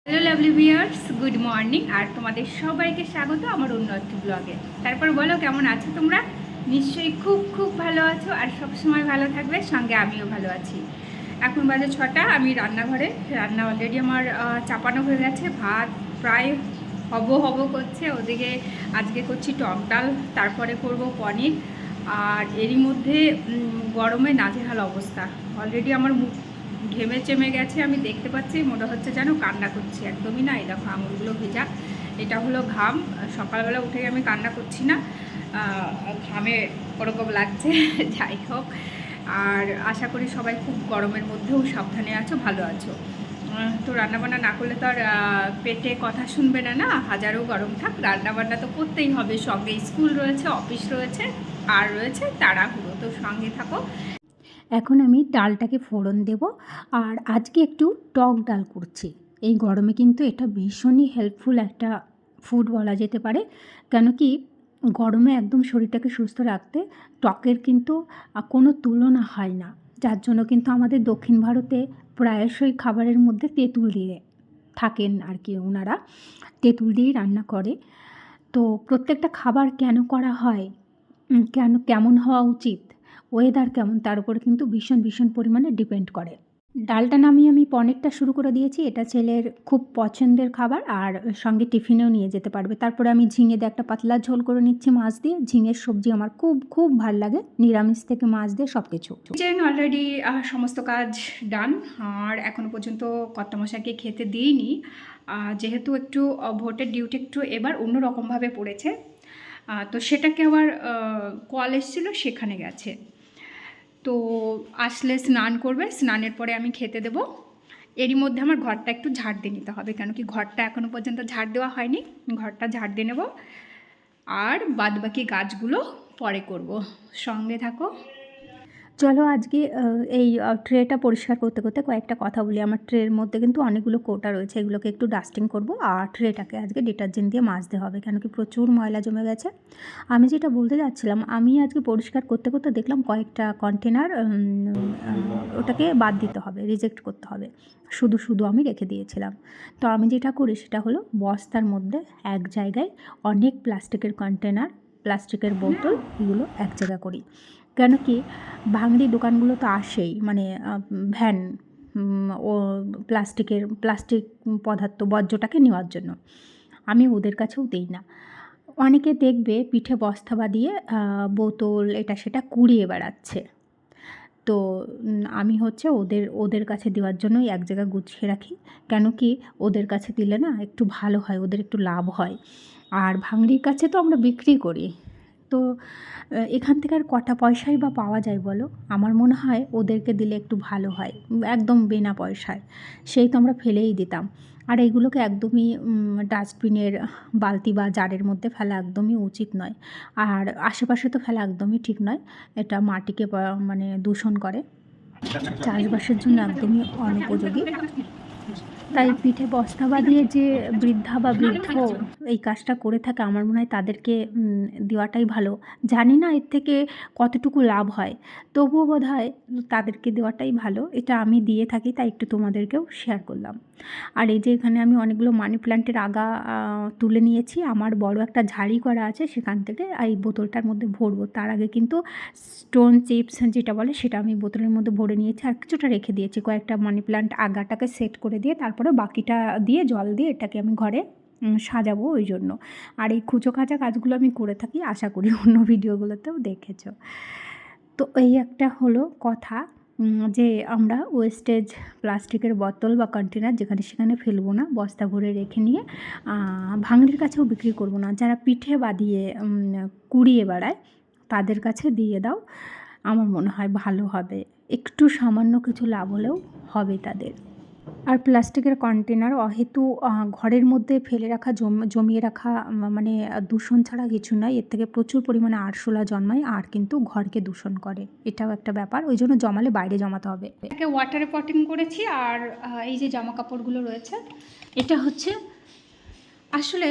Hello lovely viewers, good morning. আর তোমাদের সবাইকে স্বাগত আমার অন্য একটি ব্লগে। তারপর বলো, কেমন আছো তোমরা? নিশ্চয়ই খুব খুব ভালো আছো আর সবসময় ভালো থাকবে, সঙ্গে আমিও ভালো আছি। এখন বাজে 6টা, আমি রান্নাঘরে। রান্না অলরেডি আমার চাপানো হয়ে গেছে, ভাত প্রায় হব করছে। ওদিকে আজকে করছি টক ডাল, তারপরে করব পনির। আর এরই মধ্যে গরমে নাজেহাল অবস্থা। অলরেডি আমার মুখ ঘেমে চেমে গেছে, আমি দেখতে পাচ্ছি, মনে হচ্ছে যেন কান্না করছি। একদমই না, এই দেখো আঙুলগুলো ভেজা, এটা হলো ঘাম। সকালবেলা উঠে আমি কান্না করছি না, ঘামে ওরকম লাগছে। যাই হোক, আর আশা করি সবাই খুব গরমের মধ্যেও সাবধানে আছো, ভালো আছো। তো রান্নাবান্না না করলে তো আর পেটে কথা শুনবে না, না হাজারও গরম থাক, রান্নাবান্না তো করতেই হবে। সঙ্গে স্কুল রয়েছে, অফিস রয়েছে, আর রয়েছে তাড়াহুড়ো। তো সঙ্গে থাকো। এখন আমি ডালটাকে ফোড়ন দেব, আর আজকে একটু টক ডাল করছি। এই গরমে কিন্তু এটা ভীষণই হেল্পফুল একটা ফুড বলা যেতে পারে। কেন কি, গরমে একদম শরীরটাকে সুস্থ রাখতে টকের কিন্তু কোনো তুলনা হয় না। যার জন্য কিন্তু আমাদের দক্ষিণ ভারতে প্রায়শই খাবারের মধ্যে তেঁতুল দিয়ে থাকেন আর কি, ওনারা তেঁতুল দিয়েই রান্না করে। তো প্রত্যেকটা খাবার কেন করা হয়, কেমন হওয়া উচিত, ওয়েদার কেমন, তার উপর কিন্তু ভীষণ ভীষণ পরিমাণে ডিপেন্ড করে। ডালটা নামিয়ে আমি পনিরটা শুরু করে দিয়েছি। এটা ছেলের খুব পছন্দের খাবার, আর সঙ্গে টিফিনেও নিয়ে যেতে পারবে। তারপরে আমি ঝিঙে দিয়ে একটা পাতলা ঝোল করে নিচ্ছি মাছ দিয়ে। ঝিঙের সবজি আমার খুব খুব ভাল লাগে, নিরামিষ থেকে মাছ দিয়ে সব কিছু। কিচেন অলরেডি সমস্ত কাজ ডান, আর এখনও পর্যন্ত কর্তামশাইকে খেতে দিইনি, যেহেতু একটু ভোটের ডিউটি একটু এবার অন্যরকমভাবে পড়েছে। তো সেটাকে আবার কল এসেছিলো, সেখানে গেছে। তো আসলে স্নান করবে, স্নানের পরে আমি খেতে দেবো। এরই মধ্যে আমার ঘরটা একটু ঝাড় দিয়ে নিতে হবে, কেন কি ঘরটা এখনও পর্যন্ত ঝাড় দেওয়া হয়নি। ঘরটা ঝাড় দিয়ে নেব, আর বাদবাকি গাছগুলো পরে করব। সঙ্গে থাকো। চলো আজকে এই ট্রেটা পরিষ্কার করতে করতে কয়েকটা কথা বলি। আমার ট্রের মধ্যে কিন্তু অনেকগুলো কৌটা রয়েছে, এগুলোকে একটু ডাস্টিং করব। আর ট্রেটাকে আজকে ডিটারজেন্ট দিয়ে মাজতে হবে, কেন কি প্রচুর ময়লা জমে গেছে। আমি যেটা বলতে যাচ্ছিলাম, আমি আজকে পরিষ্কার করতে করতে দেখলাম কয়েকটা কন্টেনার ওটাকে বাদ দিতে হবে, রিজেক্ট করতে হবে। শুধু শুধু আমি রেখে দিয়েছিলাম। তো আমি যেটা করি সেটা হলো, বস্তার মধ্যে এক জায়গায় অনেক প্লাস্টিকের কন্টেনার, প্লাস্টিকের বোতল, এগুলো এক জায়গা করি। কেন কি, ভাঙড়ি দোকানগুলো তো আসেই, মানে ভ্যান, ও প্লাস্টিক পদার্থ বর্জ্যটাকে নেওয়ার জন্য। আমি ওদের কাছেও দিই না। অনেকে দেখবে পিঠে বস্তা বাঁধিয়ে বোতল এটা সেটা কুড়িয়ে বেড়াচ্ছে। তো আমি হচ্ছে ওদের কাছে দেওয়ার জন্যই এক জায়গায় গুছিয়ে রাখি। কেন কি, ওদের কাছে দিলে না একটু ভালো হয়, ওদের একটু লাভ হয়। আর ভাঙড়ির কাছে তো আমরা বিক্রি করি, তো এখান থেকে আর কটা পয়সাই বা পাওয়া যায় বলো? আমার মনে হয় ওদেরকে দিলে একটু ভালো হয়, একদম বিনা পয়সায়। সেই তো আমরা ফেলেই দিতাম। আর এইগুলোকে একদমই ডাস্টবিনের বালতি বা জারের মধ্যে ফেলা একদমই উচিত নয়। আর আশেপাশে তো ফেলা একদমই ঠিক নয়, এটা মাটিকে মানে দূষণ করে, চাষবাসের জন্য একদমই অনুপযোগী। তাই পিঠে বস্তা বাঁধিয়ে যে বৃদ্ধা বা বৃদ্ধ এই কাজটা করে থাকে, আমার মনে হয় তাদেরকে দেওয়াটাই ভালো। জানি না এর থেকে কতটুকু লাভ হয়, তবুও বোধহয় তাদেরকে দেওয়াটাই ভালো। এটা আমি দিয়ে থাকি, তাই একটু তোমাদেরকেও শেয়ার করলাম। আর এই যে এখানে আমি অনেকগুলো মানি প্ল্যান্টের আগা তুলে নিয়েছি, আমার বড় একটা ঝাড়ি করা আছে, সেখান থেকে এই বোতলটার মধ্যে ভরবো। তার আগে কিন্তু স্টোন চিপস যেটা বলে সেটা আমি বোতলের মধ্যে ভরে নিয়েছি, আর কিছুটা রেখে দিয়েছি। কয়েকটা মানি প্ল্যান্ট আগাটাকে সেট করে দিয়ে তারপরে বাকিটা দিয়ে জল দিয়ে এটাকে আমি ঘরে সাজাবো ওই জন্য। আর এই খুচো খাচা কাজগুলো আমি করে থাকি, আশা করি অন্য ভিডিওগুলোতেও দেখেছো। তো এই একটা হলো কথা, যে আমরা ওয়েস্টেজ প্লাস্টিকের বোতল বা কন্টেনার যেখানে সেখানে ফেলবো না, বস্তা ভরে রেখে নিয়ে ভাঙড়ির কাছেও বিক্রি করবো না। যারা পিঠে বাঁধিয়ে কুড়িয়ে বেড়ায় তাদের কাছে দিয়ে দাও, আমার মনে হয় ভালো হবে। একটু সামান্য কিছু লাভ হলেও হবে তাদের। আর প্লাস্টিকের কন্টেনার অহেতু ঘরের মধ্যে ফেলে রাখা, জমিয়ে রাখা, মানে দূষণ ছাড়া কিছু নয়। এর থেকে প্রচুর পরিমাণে আরশোলা জন্মায়, আর কিন্তু ঘরকে দূষণ করে, এটাও একটা ব্যাপার। ওই জন্য জমালে বাইরে জমাতে হবে। এটাকে ওয়াটারে পটিং করেছি। আর এই যে জামা কাপড়গুলো রয়েছে, এটা হচ্ছে আসলে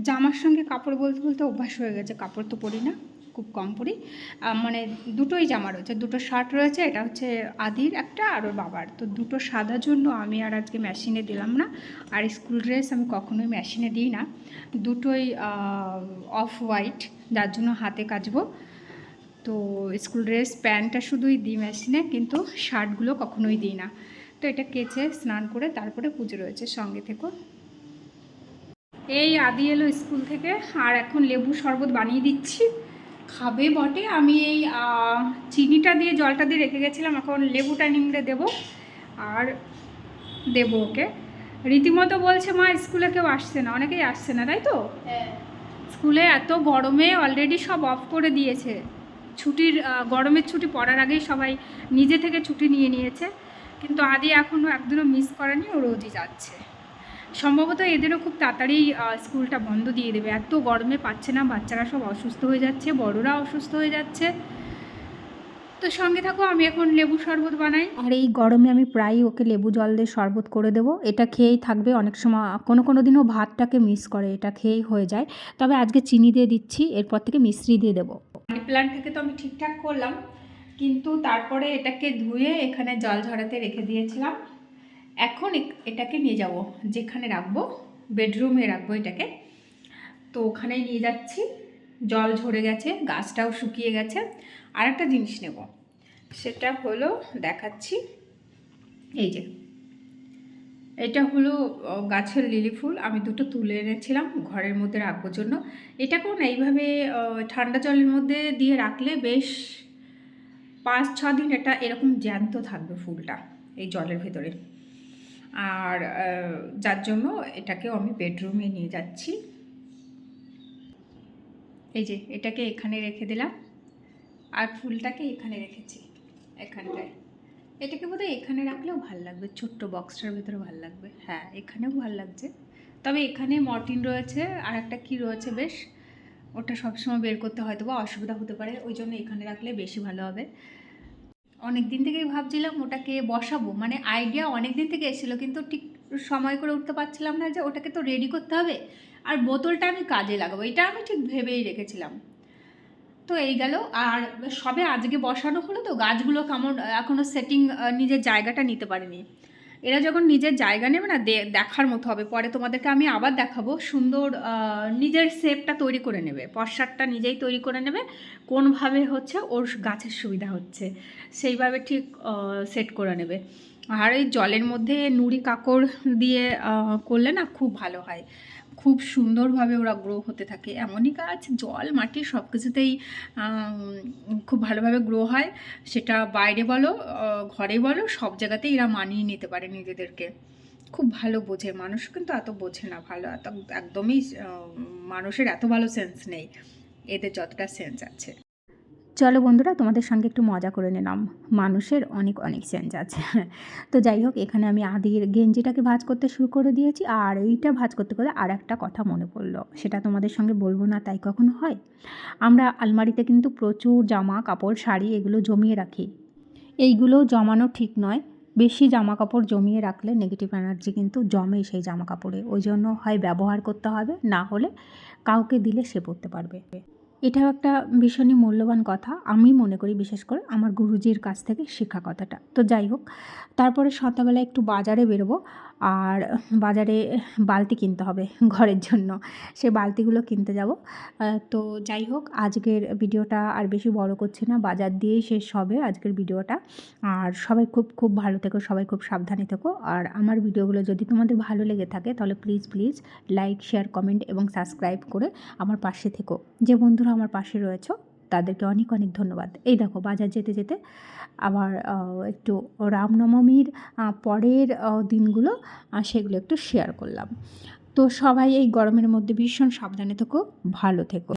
জামার সঙ্গে কাপড় বলতে বলতে অভ্যাস হয়ে গেছে, কাপড় তো পরি না। খুব কম পরি। মানে দুটোই জামা রয়েছে, দুটো শার্ট রয়েছে, এটা হচ্ছে আদির একটা আর ওর বাবার। তো দুটো সাদার জন্য আমি আর আজকে মেশিনে দিলাম না। আর স্কুল ড্রেস আমি কখনোই মেশিনে দিই না, দুটোই অফ হোয়াইট, যার জন্য হাতে কাচবো। তো স্কুল ড্রেস প্যান্টটা শুধুই দিই মেশিনে, কিন্তু শার্টগুলো কখনোই দিই না। তো এটা কেচে স্নান করে তারপরে পুজো রয়েছে, সঙ্গে থেকো। এই আদি এলো স্কুল থেকে, আর এখন লেবু শরবত বানিয়ে দিচ্ছি, খাবে বটে। আমি এই চিনিটা দিয়ে জলটা দিয়ে রেখে গেছিলাম, এখন লেবুটা নিংড়ে দেবো আর দেবো ওকে। রীতিমতো বলছে মা স্কুলে কেউ আসছে না, অনেকেই আসছে না, তাই তো? স্কুলে এত গরমে অলরেডি সব অফ করে দিয়েছে, ছুটির গরমের ছুটি পড়ার আগেই সবাই নিজে থেকে ছুটি নিয়ে নিয়েছে, কিন্তু আদি এখনও একদিনও মিস করেনি, ও রোজই যাচ্ছে। সম্ভবত এদেরও খুব তাড়াতাড়ি স্কুলটা বন্ধ দিয়ে দেবে, এত গরমে পাচ্ছে না, বাচ্চারা সব অসুস্থ হয়ে যাচ্ছে, বড়রা অসুস্থ হয়ে যাচ্ছে। তো সঙ্গে থাকো, আমি এখন লেবু শরবত বানাই। আর এই গরমে আমি প্রায়ই ওকে লেবু জল দিয়ে শরবত করে দেবো, এটা খেয়েই থাকবে। অনেক সময় কোনো দিনও ভাতটাকে মিস করে, এটা খেয়েই হয়ে যায়। তবে আজকে চিনি দিয়ে দিচ্ছি, এরপর থেকে মিশ্রি দিয়ে দেবো। মানি প্ল্যান্টটাকে তো আমি ঠিকঠাক করলাম, কিন্তু তারপরে এটাকে ধুয়ে এখানে জল ঝরাতে রেখে দিয়েছিলাম। এখন এটাকে নিয়ে যাব, যেখানে রাখবো বেডরুমে রাখবো এটাকে, তো ওখানেই নিয়ে যাচ্ছি। জল ঝরে গেছে, গাছটাও শুকিয়ে গেছে। আর একটা জিনিস নেব, সেটা হলো দেখাচ্ছি। এই যে এটা হলো গাছের লিলি ফুল, আমি দুটো তুলে এনেছিলাম ঘরের মধ্যে রাখবার জন্য। এটাকেও না এইভাবে ঠান্ডা জলের মধ্যে দিয়ে রাখলে বেশ 5-6 দিন এটা এরকম জ্যান্ত থাকবে ফুলটা এই জলের ভেতরে। আর যার জন্য এটাকেও আমি বেডরুমে নিয়ে যাচ্ছি। এই যে এটাকে এখানে রেখে দিলাম, আর ফুলটাকে এখানে রেখেছি, এখানটায়। এটাকে বোধহয় এখানে রাখলেও ভালো লাগবে, ছোট্ট বক্সটার ভিতরে ভালো লাগবে। হ্যাঁ, এখানেও ভালো লাগছে, তবে এখানে মর্টিন রয়েছে আর একটা কী রয়েছে বেশ, ওটা সবসময় বের করতে হয়তো বা অসুবিধা হতে পারে, ওই জন্য এখানে রাখলে বেশি ভালো হবে। অনেক দিন থেকেই ভাবছিলাম ওটাকে বসাবো, মানে আইডিয়া অনেক দিন থেকে এসেছিলো, কিন্তু ঠিক সময় করে উঠতে পারছিলাম না যে ওটাকে তো রেডি করতে হবে, আর বোতলটা আমি কাজে লাগাবো, এটা আমি ঠিক ভেবেই রেখেছিলাম। তো এই গেল, আর সবে আজকে বসানো হলো, তো গাছগুলো কেমন এখনও সেটিং, নিজের জায়গাটা নিতে পারেনি। এরা যখন নিজের জায়গা নেবে না, দেখার মতো হবে, পরে তোমাদেরকে আমি আবার দেখাবো। সুন্দর নিজের শেপটা তৈরি করে নেবে, পশ্চারটা নিজেই তৈরি করে নেবে, কোনভাবে হচ্ছে ওর গাছের সুবিধা হচ্ছে সেইভাবে ঠিক সেট করে নেবে। আর এই জলের মধ্যে নুড়ি কাকড় দিয়ে করলে না খুব ভালো হয়, খুব সুন্দরভাবে ওরা গ্রো হতে থাকে। এমনই গাছ জল মাটি সব কিছুতেই খুব ভালোভাবে গ্রো হয়, সেটা বাইরে বলো ঘরে বলো, সব জায়গাতেই এরা মানিয়ে নিতে পারে নিজেদেরকে। খুব ভালো বোঝে, মানুষ কিন্তু এত বোঝে না ভালো, এত একদমই মানুষের এত ভালো সেন্স নেই, এদের যতটা সেন্স আছে। চলো বন্ধুরা, তোমাদের সঙ্গে একটু মজা করে নিলাম, মানুষের অনেক অনেক সেন্স আছে। তো যাই হোক, এখানে আমি আদির গেঞ্জিটাকে ভাঁজ করতে শুরু করে দিয়েছি, আর এইটা ভাঁজ করতে করতে আর একটা কথা মনে পড়লো, সেটা তোমাদের সঙ্গে বলবো না তাই কখনো হয়। আমরা আলমারিতে কিন্তু প্রচুর জামা কাপড় শাড়ি এগুলো জমিয়ে রাখি, এইগুলো জমানো ঠিক নয়। বেশি জামা কাপড় জমিয়ে রাখলে নেগেটিভ এনার্জি কিন্তু জমে সেই জামা কাপড়ে, ওই জন্য হয় ব্যবহার করতে হবে, না হলে কাউকে দিলে সে পরতে পারবে। এটাও একটা ভীষণই মূল্যবান কথা, আমি মনে করি, বিশেষ করে আমার গুরুজির কাছ থেকে শেখা কথাটা। তো যাই হোক, তারপরে সন্ধ্যাবেলা একটু বাজারে বেরোবো, আর বাজারে বালতি কিনতে হবে ঘরের জন্য, সেই বালতিগুলো কিনতে যাব। তো যাই হোক, আজকের ভিডিওটা আর বেশি বড় করছি না, বাজার দিয়েই শেষ হবে আজকের ভিডিওটা। আর সবাই খুব খুব ভালো থেকো, সবাই খুব সাবধানে থেকো। আর আমার ভিডিওগুলো যদি তোমাদের ভালো লেগে থাকে তাহলে প্লিজ লাইক শেয়ার কমেন্ট এবং সাবস্ক্রাইব করে আমার পাশে থেকো। যে বন্ধুরা আমার পাশে রয়েছো তাদেরকে অনেক অনেক ধন্যবাদ। এই দেখো, বাজার যেতে যেতে আবার একটু রামনবমীর পরের দিনগুলো সেগুলো একটু শেয়ার করলাম। তো সবাই এই গরমের মধ্যে ভীষণ সাবধানে থেকো, ভালো থেকো।